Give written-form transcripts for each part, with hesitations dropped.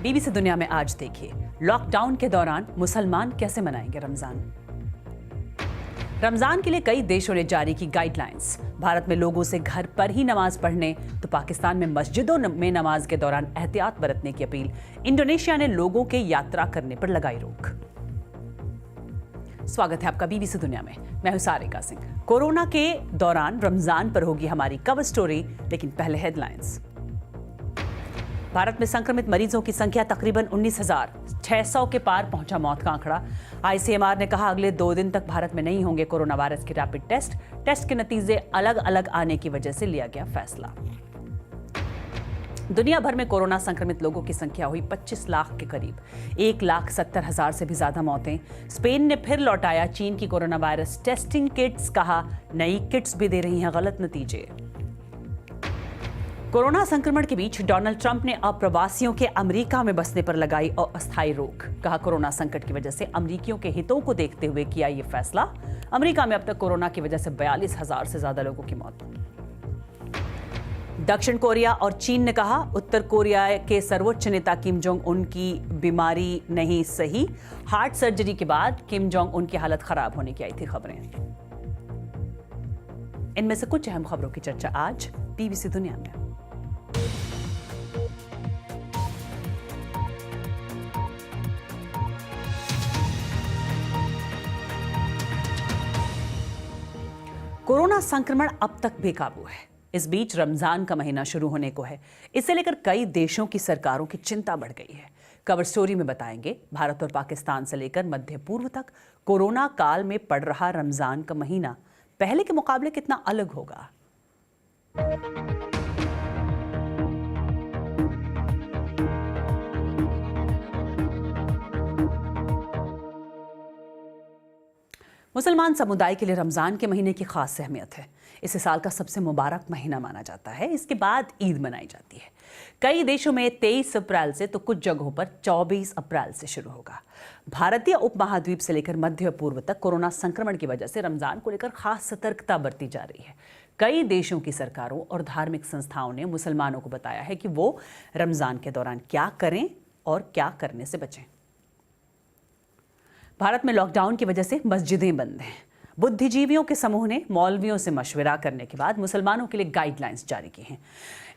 BBC दुनिया में आज देखिए, लॉकडाउन के दौरान मुसलमान कैसे मनाएंगे रमजान। रमजान के लिए कई देशों ने जारी की गाइडलाइंस। भारत में लोगों से घर पर ही नमाज पढ़ने, तो पाकिस्तान में मस्जिदों में नमाज के दौरान एहतियात बरतने की अपील। इंडोनेशिया ने लोगों के यात्रा करने पर लगाई रोक। स्वागत है आपका बीबीसी दुनिया में। मैं हूं सारिका सिंह। कोरोना के दौरान रमजान पर होगी हमारी कवर स्टोरी, लेकिन पहले हेडलाइंस। भारत में संक्रमित मरीजों की संख्या तकरीबन 19,600 के पार पहुंचा मौत का आंकड़ा। आईसीएमआर ने कहा अगले 2 दिन तक भारत में नहीं होंगे कोरोना वायरस के रैपिड टेस्ट के नतीजे अलग अलग आने की वजह से लिया गया फैसला। दुनिया भर में कोरोना संक्रमित लोगों की संख्या हुई 25 लाख के करीब। 1,70,000 से भी ज्यादा मौतें। स्पेन ने फिर लौटाया चीन की कोरोना वायरस टेस्टिंग किट्स, कहा नई किट्स भी दे रही हैं गलत नतीजे। कोरोना संक्रमण के बीच डोनाल्ड ट्रंप ने अप्रवासियों के अमेरिका में बसने पर लगाई अस्थायी रोक। कहा कोरोना संकट की वजह से अमेरिकियों के हितों को देखते हुए किया ये फैसला। अमेरिका में अब तक कोरोना की वजह से 42,000 से ज्यादा लोगों की मौत। दक्षिण कोरिया और चीन ने कहा उत्तर कोरिया के सर्वोच्च नेता किम जोंग उन की बीमारी नहीं सही। हार्ट सर्जरी के बाद किम जोंग उन की हालत खराब होने की आई थी खबरें। इनमें से कुछ अहम खबरों की चर्चा आज बीबीसी दुनिया में। कोरोना संक्रमण अब तक बेकाबू है। इस बीच रमजान का महीना शुरू होने को है। इसे लेकर कई देशों की सरकारों की चिंता बढ़ गई है। कवर स्टोरी में बताएंगे भारत और पाकिस्तान से लेकर मध्य पूर्व तक कोरोना काल में पड़ रहा रमजान का महीना पहले के मुकाबले कितना अलग होगा। मुसलमान समुदाय के लिए रमजान के महीने की खास अहमियत है। इसे साल का सबसे मुबारक महीना माना जाता है। इसके बाद ईद मनाई जाती है। कई देशों में 23 अप्रैल से तो कुछ जगहों पर 24 अप्रैल से शुरू होगा। भारतीय उपमहाद्वीप से लेकर मध्य पूर्व तक कोरोना संक्रमण की वजह से रमजान को लेकर खास सतर्कता बरती जा रही है। कई देशों की सरकारों और धार्मिक संस्थाओं ने मुसलमानों को बताया है कि वो रमजान के दौरान क्या करें और क्या करने से बचें। भारत में लॉकडाउन की वजह से मस्जिदें बंद हैं। बुद्धिजीवियों के समूह ने मौलवियों से मशवरा करने के बाद मुसलमानों के लिए गाइडलाइंस जारी की हैं।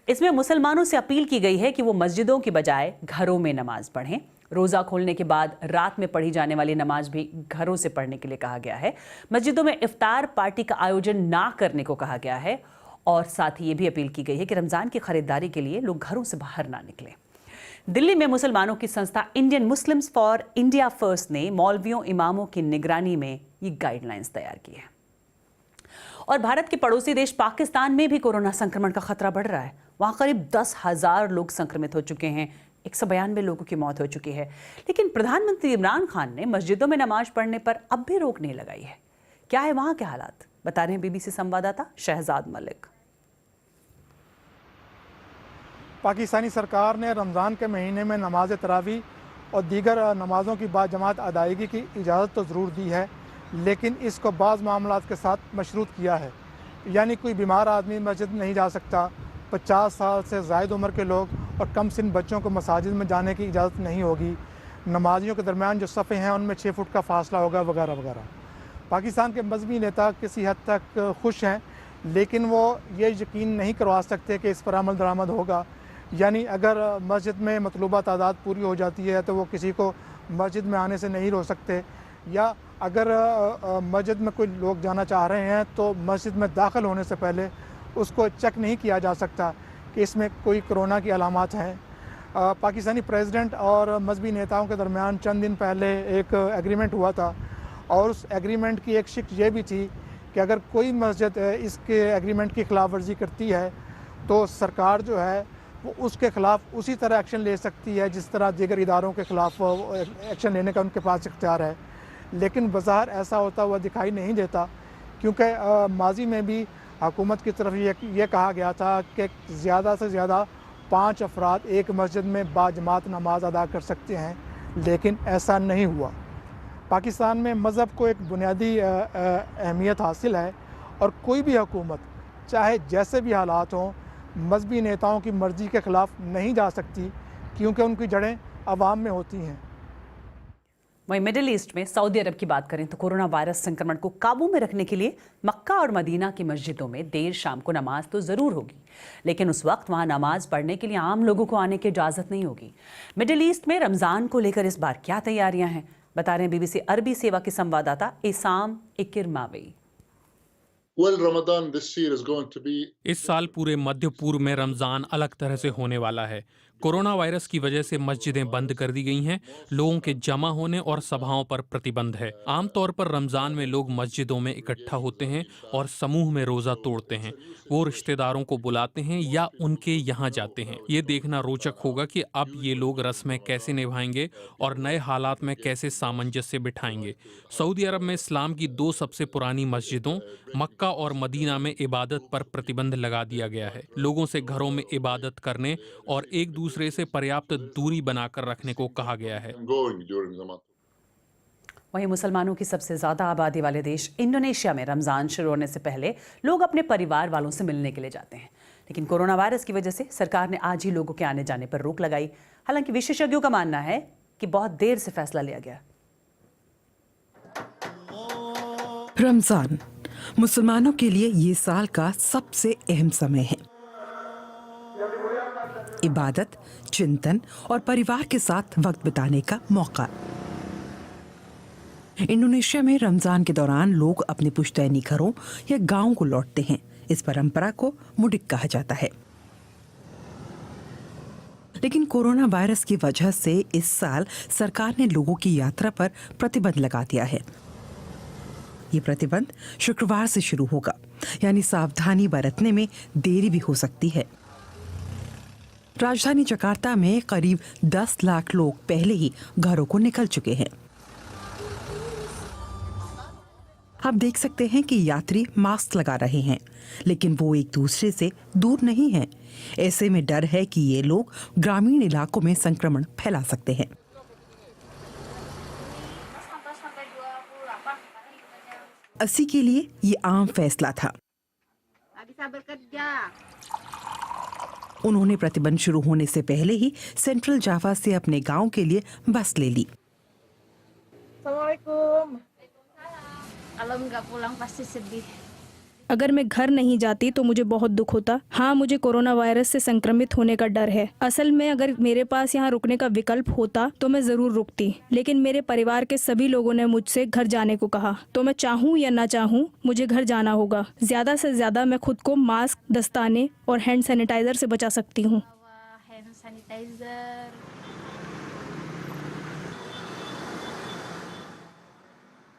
इसमें मुसलमानों से अपील की गई है कि वो मस्जिदों की बजाय घरों में नमाज पढ़ें। रोजा खोलने के बाद रात में पढ़ी जाने वाली नमाज भी घरों से पढ़ने के लिए कहा गया है। मस्जिदों में इफ्तार पार्टी का आयोजन ना करने को कहा गया है और साथ ही ये भी अपील की गई है कि रमजान की खरीदारी के लिए लोग घरों से बाहर ना निकलें। दिल्ली में मुसलमानों की संस्था Indian Muslims for India first ने मौलवियों इमामों की निगरानी में ये गाइडलाइंस तैयार की है। और भारत के पड़ोसी देश पाकिस्तान में भी कोरोना संक्रमण का खतरा बढ़ रहा है। वहां करीब 10,000 लोग संक्रमित हो चुके हैं। 192 लोगों की मौत हो चुकी है। लेकिन प्रधानमंत्री इमरान खान ने मस्जिदों में नमाज पढ़ने पर अब भी रोक नहीं लगाई है। क्या है वहां के हालात, बता रहे हैं बीबीसी संवाददाता शहजाद मलिक। पाकिस्तानी सरकार ने रमज़ान के महीने में नमाज तरावी और दीगर नमाज़ों की बाजमात अदायगी की इजाज़त तो ज़रूर दी है, लेकिन इसको बाज़ मामलात के साथ मशरूत किया है। यानी कोई बीमार आदमी मस्जिद नहीं जा सकता, 50 साल से ज़ायद उम्र के लोग और कम सिन बच्चों को मसाजिद में जाने की इजाज़त नहीं होगी। नमाजियों के दरमियान जो सफ़े हैं उनमें 6 फुट का फासला होगा वगैरह वगैरह। पाकिस्तान के मजहबी नेता किसी हद तक खुश हैं, लेकिन वो ये यकीन नहीं करवा सकते कि इस पर अमल दरामद होगा। यानी अगर मस्जिद में मतलूबा तादाद पूरी हो जाती है तो वो किसी को मस्जिद में आने से नहीं रोक सकते, या अगर मस्जिद में कोई लोग जाना चाह रहे हैं तो मस्जिद में दाखिल होने से पहले उसको चेक नहीं किया जा सकता कि इसमें कोई कोरोना की अलामात हैं। पाकिस्तानी प्रेसिडेंट और मजहबी नेताओं के दरमियान चंद दिन पहले एक एग्रीमेंट हुआ था और उस एग्रीमेंट की एक शिक ये भी थी कि अगर कोई मस्जिद इसके एग्रीमेंट की खिलाफ वर्जी करती है तो सरकार जो है वो उसके ख़िलाफ़ उसी तरह एक्शन ले सकती है जिस तरह दीगर इदारों के ख़िलाफ़ एक्शन लेने का उनके पास इख्तियार है। लेकिन बज़ाहिर ऐसा होता हुआ दिखाई नहीं देता, क्योंकि माजी में भी हुकूमत की तरफ ये कहा गया था कि ज़्यादा से ज़्यादा 5 अफराद एक मस्जिद में बाजमात नमाज अदा कर सकते हैं, लेकिन ऐसा नहीं हुआ। पाकिस्तान में मज़हब को एक बुनियादी अहमियत हासिल है और कोई भी हुकूमत चाहे जैसे भी हालात हों मजहबी नेताओं की मर्जी के खिलाफ नहीं जा सकती, क्योंकि उनकी जड़ें अवाम में होती हैं। वहीं मिडिल ईस्ट में सऊदी अरब की बात करें तो कोरोना वायरस संक्रमण को काबू में रखने के लिए मक्का और मदीना की मस्जिदों में देर शाम को नमाज तो जरूर होगी, लेकिन उस वक्त वहां नमाज पढ़ने के लिए आम लोगों को आने की इजाजत नहीं होगी। मिडिल ईस्ट में रमजान को लेकर इस बार क्या तैयारियां हैं, बता रहे हैं बीबीसी अरबी सेवा के संवाददाता इसाम इकिरमावी। इस साल पूरे मध्य पूर्व में रमजान अलग तरह से होने वाला है। कोरोना वायरस की वजह से मस्जिदें बंद कर दी गई हैं, लोगों के जमा होने और सभाओं पर प्रतिबंध है। आमतौर पर रमजान में लोग मस्जिदों में इकट्ठा होते हैं और समूह में रोजा तोड़ते हैं। वो रिश्तेदारों को बुलाते हैं या उनके यहाँ जाते हैं। ये देखना रोचक होगा कि अब ये लोग रस्में कैसे निभाएंगे और नए हालात में कैसे सामंजस्य बिठाएंगे। सऊदी अरब में इस्लाम की 2 सबसे पुरानी मस्जिदों मक्का और मदीना में इबादत पर प्रतिबंध लगा दिया गया है। लोगों से घरों में इबादत करने और एक दूसरे से पर्याप्त दूरी बनाकर रखने को कहा गया है। वहीं मुसलमानों की सबसे ज्यादा आबादी वाले देश इंडोनेशिया में रमजान शुरू होने से पहले लोग अपने परिवार वालों से मिलने के लिए जाते हैं, लेकिन कोरोना वायरस की वजह से सरकार ने आज ही लोगों के आने जाने पर रोक लगाई। हालांकि विशेषज्ञों का मानना है कि बहुत देर से फैसला लिया गया। रमजान मुसलमानों के लिए ये साल का सबसे अहम समय है। इबादत, चिंतन और परिवार के साथ वक्त बिताने का मौका। इंडोनेशिया में रमजान के दौरान लोग अपने पुश्तैनी घरों या गांवों को लौटते हैं। इस परंपरा को मुडिक कहा जाता है। लेकिन कोरोना वायरस की वजह से इस साल सरकार ने लोगों की यात्रा पर प्रतिबंध लगा दिया है। ये प्रतिबंध शुक्रवार से शुरू होगा, यानी सावधानी बरतने में देरी भी हो सकती है। राजधानी जकार्ता में करीब 10 लाख लोग पहले ही घरों को निकल चुके हैं। आप देख सकते हैं कि यात्री मास्क लगा रहे हैं, लेकिन वो एक दूसरे से दूर नहीं हैं। ऐसे में डर है कि ये लोग ग्रामीण इलाकों में संक्रमण फैला सकते हैं। अस्सी के लिए ये आम फैसला था। उन्होंने प्रतिबंध शुरू होने से पहले ही सेंट्रल जावा से अपने गांव के लिए बस ले ली। अगर मैं घर नहीं जाती तो मुझे बहुत दुख होता। हाँ, मुझे कोरोना वायरस से संक्रमित होने का डर है। असल में अगर मेरे पास यहाँ रुकने का विकल्प होता तो मैं ज़रूर रुकती, लेकिन मेरे परिवार के सभी लोगों ने मुझसे घर जाने को कहा, तो मैं चाहूँ या ना चाहूँ मुझे घर जाना होगा। ज़्यादा से ज़्यादा मैं खुद को मास्क, दस्ताने और हैंड सैनिटाइज़र से बचा सकती हूँ।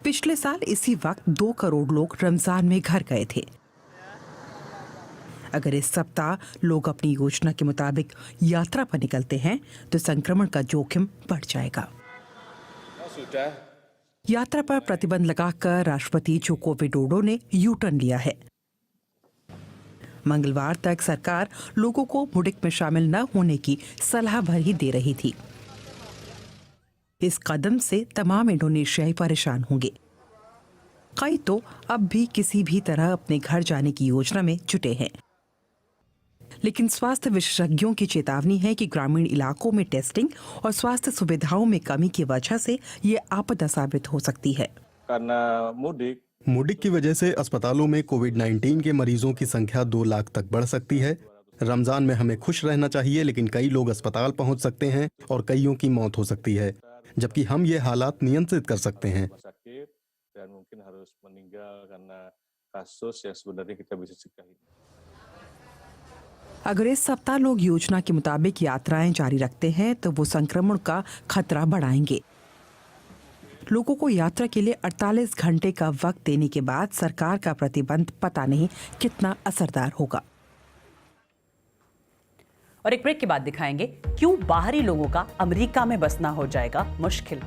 पिछले साल इसी वक्त 2 करोड़ लोग रमजान में घर गए थे। अगर इस सप्ताह लोग अपनी योजना के मुताबिक यात्रा पर निकलते हैं तो संक्रमण का जोखिम बढ़ जाएगा। यात्रा पर प्रतिबंध लगाकर राष्ट्रपति जोको विडोडो ने यू टर्न लिया है। मंगलवार तक सरकार लोगों को मुडिक में शामिल न होने की सलाह भर ही दे रही थी। इस कदम से तमाम इंडोनेशियाई परेशान होंगे। कई तो अब भी किसी भी तरह अपने घर जाने की योजना में जुटे हैं, लेकिन स्वास्थ्य विशेषज्ञों की चेतावनी है कि ग्रामीण इलाकों में टेस्टिंग और स्वास्थ्य सुविधाओं में कमी की वजह से ये आपदा साबित हो सकती है। मुडिक की वजह से अस्पतालों में कोविड-19 के मरीजों की संख्या 2 लाख तक बढ़ सकती है। रमजान में हमें खुश रहना चाहिए, लेकिन कई लोग अस्पताल पहुंच सकते हैं और कईयों की मौत हो सकती है, जबकि हम ये हालात नियंत्रित कर सकते हैं। अगर इस सप्ताह लोग योजना के मुताबिक यात्राएं जारी रखते हैं तो वो संक्रमण का खतरा बढ़ाएंगे। लोगों को यात्रा के लिए 48 घंटे का वक्त देने के बाद सरकार का प्रतिबंध पता नहीं कितना असरदार होगा। और एक ब्रेक के बाद दिखाएंगे क्यों बाहरी लोगों का अमेरिका में बसना हो जाएगा मुश्किल।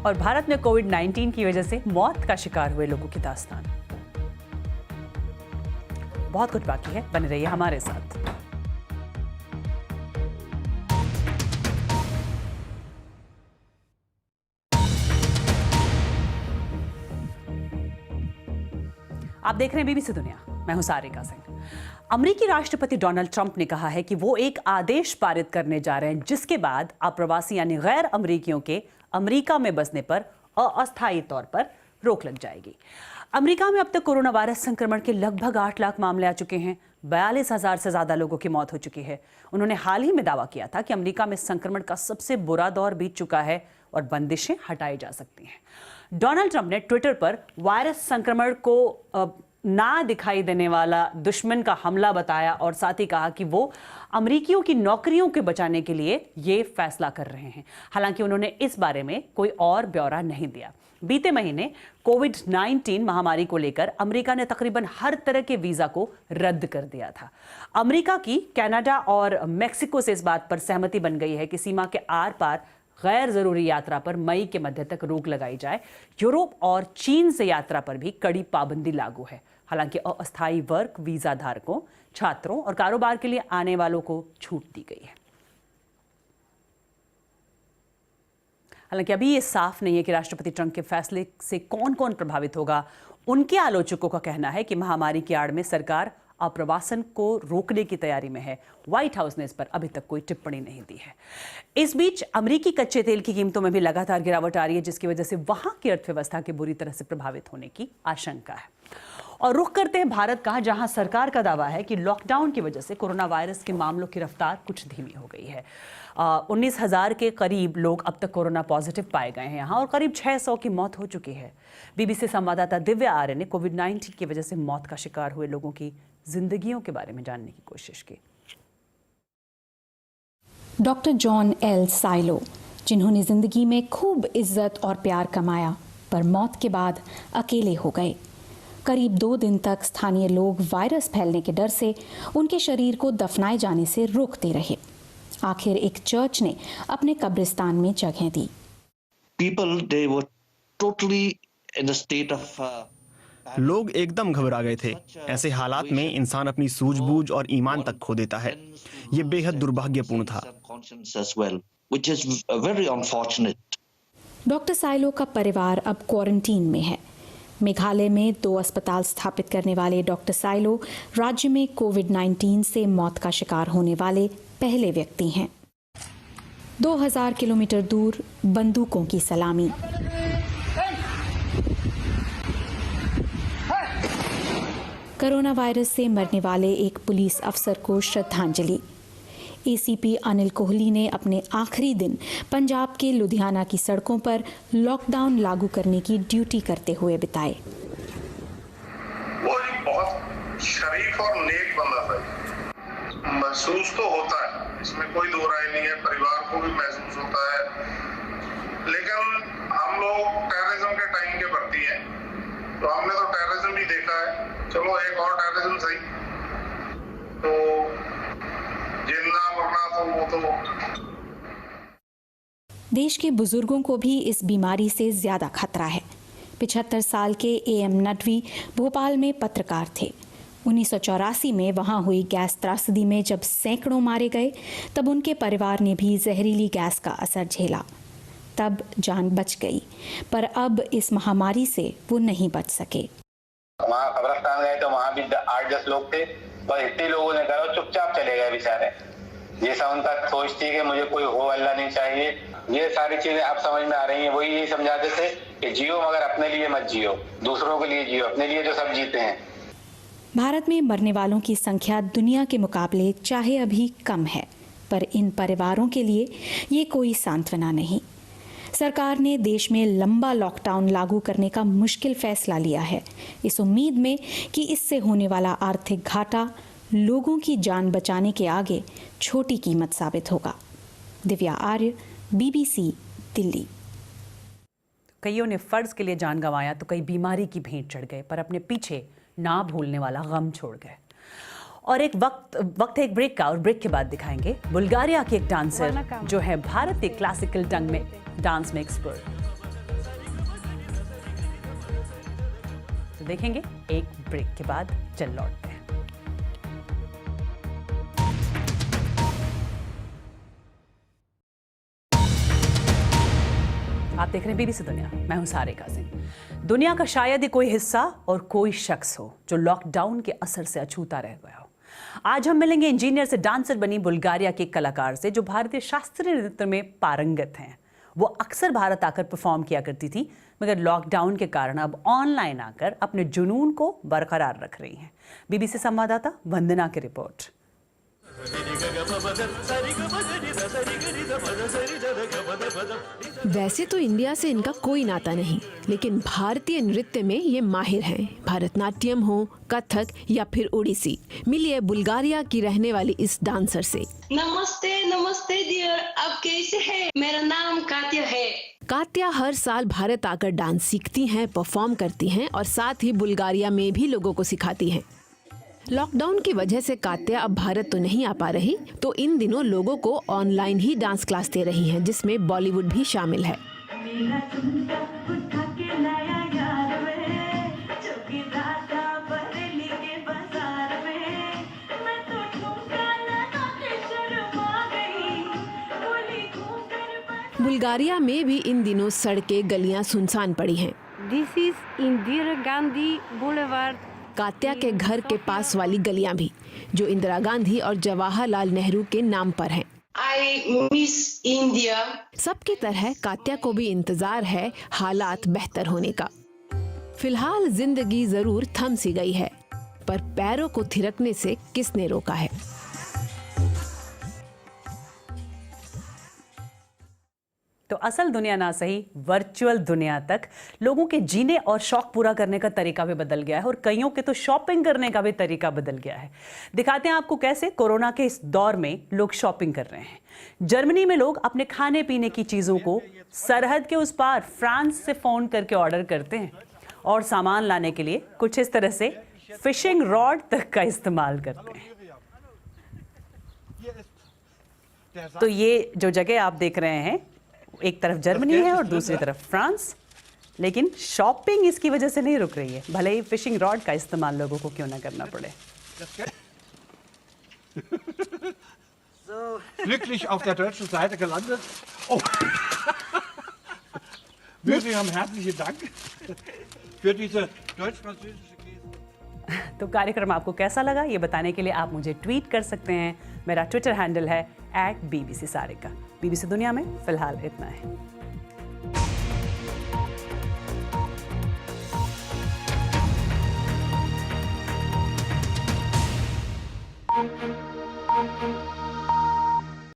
और भारत में कोविड-19 की वजह से मौत का शिकार हुए लोगों की दास्तान। बहुत कुछ बाकी है, बने रहिए हमारे साथ। आप देख रहे हैं बीबीसी दुनिया, मैं हूं सारिका सिंह। अमेरिकी राष्ट्रपति डोनाल्ड ट्रंप ने कहा है कि वो एक आदेश पारित करने जा रहे हैं जिसके बाद अप्रवासी यानी गैर अमेरिकियों के अमेरिका में बसने पर अस्थायी तौर पर रोक लग जाएगी। अमेरिका में अब तक कोरोना वायरस संक्रमण के लगभग 8 लाख मामले आ चुके हैं। 42,000 से ज्यादा लोगों की मौत हो चुकी है। उन्होंने हाल ही में दावा किया था कि अमेरिका में संक्रमण का सबसे बुरा दौर बीत चुका है और बंदिशें हटाई जा सकती हैं। डोनाल्ड ट्रंप ने ट्विटर पर वायरस संक्रमण को ना दिखाई देने वाला दुश्मन का हमला बताया और साथ ही कहा कि वो अमेरिकियों की नौकरियों के बचाने के लिए ये फैसला कर रहे हैं। हालांकि उन्होंने इस बारे में कोई और ब्यौरा नहीं दिया। बीते महीने कोविड-19 महामारी को लेकर अमेरिका ने तकरीबन हर तरह के वीजा को रद्द कर दिया था। अमेरिका की कनाडा और मेक्सिको से इस बात पर सहमति बन गई है कि सीमा के आर पार गैर जरूरी यात्रा पर मई के मध्य तक रोक लगाई जाए। यूरोप और चीन से यात्रा पर भी कड़ी पाबंदी लागू है। हालांकि अस्थायी वर्क वीजा धारकों, छात्रों और कारोबार के लिए आने वालों को छूट दी गई है। हालांकि अभी ये साफ नहीं है कि राष्ट्रपति ट्रंप के फैसले से कौन कौन प्रभावित होगा। उनके आलोचकों का कहना है कि महामारी की आड़ में सरकार अप्रवासन को रोकने की तैयारी में है। व्हाइट हाउस ने इस पर अभी तक कोई टिप्पणी नहीं दी है। इस बीच अमेरिकी कच्चे तेल की कीमतों में भी लगातार गिरावट आ रही है, जिसकी वजह से वहां की अर्थव्यवस्था के बुरी तरह से प्रभावित होने की आशंका है। और रुख करते हैं भारत का, जहां सरकार का दावा है कि लॉकडाउन की वजह से कोरोना वायरस के मामलों की रफ्तार कुछ धीमी हो गई है। 19,000 के करीब लोग अब तक कोरोना पॉजिटिव पाए गए हैं यहाँ और करीब 600 की मौत हो चुकी है। बीबीसी संवाददाता दिव्या आर्य ने कोविड-19 की वजह से मौत का शिकार हुए लोगों की जिंदगियों के बारे में जानने की कोशिश की। डॉक्टर जॉन एल साइलो, जिन्होंने जिंदगी में खूब इज्जत और प्यार कमाया, पर मौत के बाद अकेले हो गए। करीब 2 दिन तक स्थानीय लोग वायरस फैलने के डर से उनके शरीर को दफनाए जाने से रोकते रहे। आखिर एक चर्च ने अपने कब्रिस्तान में जगह दी। लोग एकदम घबरा गए थे। ऐसे हालात में इंसान अपनी सूझबूझ और ईमान तक खो देता है। ये बेहद दुर्भाग्यपूर्ण था। डॉक्टर साइलो का परिवार अब क्वारंटीन में है। मेघालय में 2 अस्पताल स्थापित करने वाले डॉक्टर साइलो राज्य में कोविड-19 से मौत का शिकार होने वाले पहले व्यक्ति हैं। 2000 किलोमीटर दूर बंदूकों की सलामी। कोरोना वायरस से मरने वाले एक पुलिस अफसर को श्रद्धांजलि। एसीपी अनिल कोहली ने अपने आखिरी दिन पंजाब के लुधियाना की सड़कों पर लॉकडाउन लागू करने की ड्यूटी करते हुए बिताए। वो एक बहुत शरीफ और नेक बंदा था। महसूस तो होता है, इसमें कोई दो राय नहीं है, परिवार को भी महसूस होता है। लेकिन हम लोग टेररिज्म के टाइम के भर्ती हैं, तो हमने तो टेररिज्म भी देखा है। चलो एक और टेररिज्म सही, तो जिंदा मरना तो वो तो। देश के बुजुर्गों को भी इस बीमारी से ज्यादा खतरा है। 75 साल के एएम नडवी भोपाल में पत्रकार थे। 1984 में वहां हुई गैस त्रासदी में जब सैकड़ों मारे गए, तब उनके परिवार ने भी जहरीली गैस का असर झेला। तब जान बच गई, पर अब इस महामारी से वो नहीं बच सके। वहाँ कब्रिस्तान गए तो वहाँ भी 8-10 लोग थे, पर इतने लोगों ने कहा चुपचाप चले गए बेचारे। ये सब उनका सोच थी कि मुझे कोई हो अल्लाह नहीं चाहिए। ये सारी चीजें अब समझ में आ रही हैं। वही यही समझाते थे कि जियो मगर अपने लिए मत जियो, दूसरों के लिए जियो, अपने लिए तो सब जीते हैं। भारत में मरने वालों की संख्या दुनिया के मुकाबले चाहे अभी कम है, पर इन परिवारों के लिए ये कोई सांत्वना नहीं। सरकार ने देश में लंबा लॉकडाउन लागू करने का मुश्किल फैसला लिया है, इस उम्मीद में कि इससे होने वाला आर्थिक घाटा लोगों की जान बचाने के आगे छोटी कीमत साबित होगा। दिव्या आर्य, बीबीसी, दिल्ली। कईयों ने फर्ज के लिए जान गंवाया तो कई बीमारी की भेंट चढ़ गए, पर अपने पीछे ना भूलने वाला गम छोड़ गए। और एक वक्त है एक ब्रेक का, और ब्रेक के बाद दिखाएंगे बुल्गारिया की एक डांसर जो है भारतीय क्लासिकल डांस में एक्सपर्ट। तो देखेंगे एक ब्रेक के बाद, चल लौटते हैं। आप देख रहे हैं बीबीसी दुनिया, मैं हूं सारिका सिंह। दुनिया का शायद ही कोई हिस्सा और कोई शख्स हो जो लॉकडाउन के असर से अछूता रह गया हो। आज हम मिलेंगे इंजीनियर से डांसर बनी बुल्गारिया के कलाकार से जो भारतीय शास्त्रीय नृत्य में पारंगत हैं। वो अक्सर भारत आकर परफॉर्म किया करती थी, मगर लॉकडाउन के कारण अब ऑनलाइन आकर अपने जुनून को बरकरार रख रही हैं। बीबीसी संवाददाता वंदना की रिपोर्ट। वैसे तो इंडिया से इनका कोई नाता नहीं, लेकिन भारतीय नृत्य में ये माहिर हैं। भरतनाट्यम हो, कथक या फिर ओडिसी। मिलिए बुल्गारिया की रहने वाली इस डांसर से। नमस्ते नमस्ते डियर, आप कैसे हैं? मेरा नाम कात्या है। कात्या हर साल भारत आकर डांस सीखती हैं, परफॉर्म करती हैं और साथ ही बुल्गारिया में भी लोगों को सिखाती हैं। लॉकडाउन की वजह से कात्या अब भारत तो नहीं आ पा रही, तो इन दिनों लोगों को ऑनलाइन ही डांस क्लास दे रही हैं, जिसमें बॉलीवुड भी शामिल है। बुल्गारिया में भी इन दिनों सड़कें गलियां सुनसान पड़ी हैं। This is Indira Gandhi boulevard. Katya के घर के पास वाली गलियां भी, जो इंदिरा गांधी और जवाहरलाल नेहरू के नाम पर हैं। I miss India. सबकी तरह कात्या को भी इंतजार है हालात बेहतर होने का। फिलहाल जिंदगी जरूर थम सी गई है, पर पैरों को थिरकने से किसने रोका है। तो असल दुनिया ना सही, वर्चुअल दुनिया तक लोगों के जीने और शौक पूरा करने का तरीका भी बदल गया है और कईयों के तो शॉपिंग करने का भी तरीका बदल गया है। दिखाते हैं आपको कैसे कोरोना के इस दौर में लोग शॉपिंग कर रहे हैं। जर्मनी में लोग अपने खाने पीने की चीज़ों को सरहद के उस पार फ्रांस से फ़ोन करके ऑर्डर करते हैं और सामान लाने के लिए कुछ इस तरह से फिशिंग रॉड तक का इस्तेमाल करते हैं। तो ये जो जगह आप देख रहे हैं, एक तरफ जर्मनी है और दूसरी तरफ फ्रांस, लेकिन शॉपिंग इसकी वजह से नहीं रुक रही है, भले ही फिशिंग रॉड का इस्तेमाल लोगों को क्यों ना करना पड़े। Glücklich auf der deutschen Seite gelandet. Oh. Miriam, herzlichen Dank für diese deutsch-französische Käse. तो कार्यक्रम आपको कैसा लगा ये बताने के लिए आप मुझे ट्वीट कर सकते हैं। मेरा ट्विटर हैंडल है @BBC सारिका। बीबीसी दुनिया में फिलहाल इतना है।